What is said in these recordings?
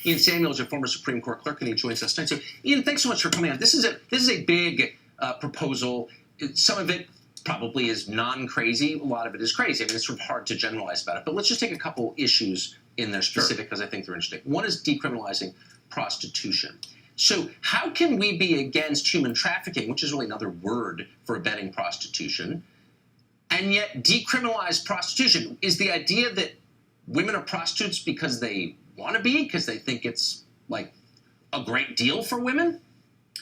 Ian Samuels, a former Supreme Court clerk, and he joins us tonight. So, Ian, thanks so much for coming on. This is a big proposal. Some of it probably is non-crazy. A lot of it is crazy. I mean, it's sort of hard to generalize about it. But let's just take a couple issues in there specific because I think they're interesting. One is decriminalizing prostitution. So how can we be against human trafficking, which is really another word for abetting prostitution, and yet decriminalize prostitution? Is the idea that women are prostitutes because they want to be, because they think it's like a great deal for women?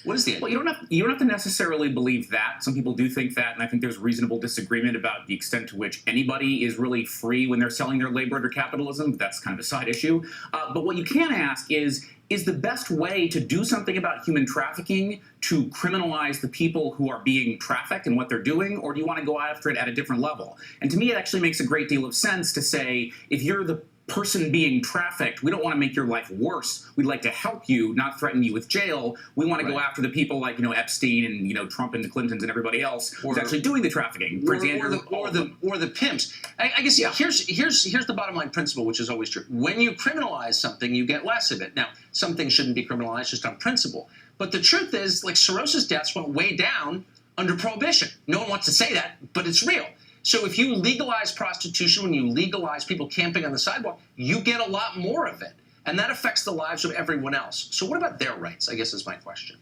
What is the idea? Well, you don't have to necessarily believe that. Some people do think that, and I think there's reasonable disagreement about the extent to which anybody is really free when they're selling their labor under capitalism. That's kind of a side issue. But what you can ask is the best way to do something about human trafficking to criminalize the people who are being trafficked and what they're doing, or do you want to go after it at a different level? And to me, it actually makes a great deal of sense to say, if you're the person being trafficked, we don't want to make your life worse. We'd like to help you, not threaten you with jail. We want to go after the people like, Epstein and, Trump and the Clintons and everybody else who's actually doing the trafficking. Or the pimps. I guess here's the bottom line principle, which is always true. When you criminalize something, you get less of it. Now, some things shouldn't be criminalized just on principle. But the truth is, like, cirrhosis deaths went way down under Prohibition. No one wants to say that, but it's real. So if you legalize prostitution, when you legalize people camping on the sidewalk, you get a lot more of it. And that affects the lives of everyone else. So what about their rights, I guess, is my question.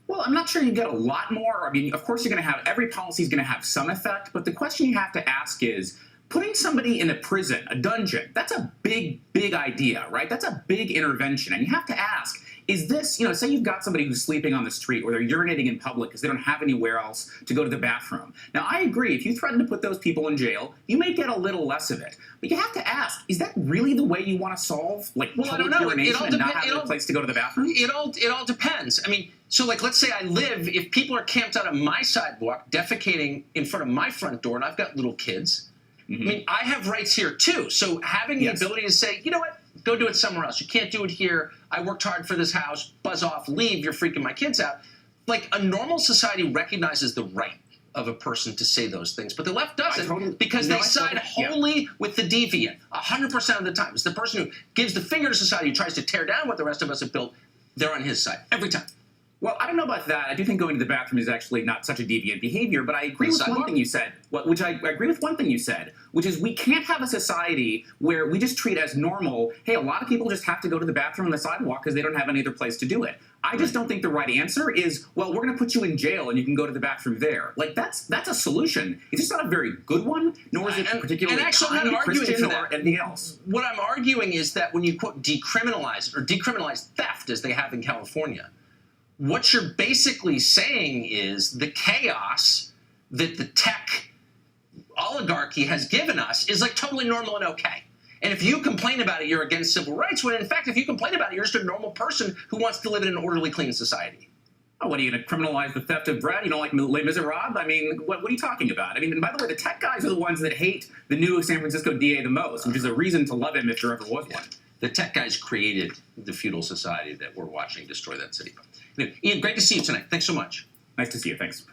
Well, I'm not sure you get a lot more. I mean, of course, every policy is going to have some effect. But the question you have to ask is, putting somebody in a prison, a dungeon, that's a big, big idea, right? That's a big intervention. And you have to ask, is this, say you've got somebody who's sleeping on the street or they're urinating in public because they don't have anywhere else to go to the bathroom. Now, I agree. If you threaten to put those people in jail, you may get a little less of it. But you have to ask, is that really the way you want to solve, public urination and not have a place to go to the bathroom? It all depends. I mean, so, let's say if people are camped out on my sidewalk, defecating in front of my front door, and I've got little kids, I mean, I have rights here, too. So having the ability to say, you know what, go do it somewhere else. You can't do it here. I worked hard for this house. Buzz off. Leave. You're freaking my kids out. Like, a normal society recognizes the right of a person to say those things. But the left doesn't because they side wholly with the deviant 100% of the time. It's the person who gives the finger to society, who tries to tear down what the rest of us have built. They're on his side every time. Well, I don't know about that. I do think going to the bathroom is actually not such a deviant behavior, but I agree with one thing you said, which is we can't have a society where we just treat as normal, hey, a lot of people just have to go to the bathroom on the sidewalk because they don't have any other place to do it. I just don't think the right answer is, well, we're going to put you in jail and you can go to the bathroom there. Like, that's a solution. It's just not a very good one, nor is it particularly kind, Christian, or anything else. What I'm arguing is that when you, quote, decriminalize it, or decriminalize theft, as they have in California, what you're basically saying is the chaos that the tech oligarchy has given us is, totally normal and okay. And if you complain about it, you're against civil rights, when in fact, if you complain about it, you're just a normal person who wants to live in an orderly, clean society. Oh, what, are you going to criminalize the theft of bread? You don't like Les Miserables? I mean, what are you talking about? I mean, and by the way, the tech guys are the ones that hate the new San Francisco DA the most, which is a reason to love him if there ever was one. The tech guys created the feudal society that we're watching destroy that city. Ian, great to see you tonight. Thanks so much. Nice to see you. Thanks.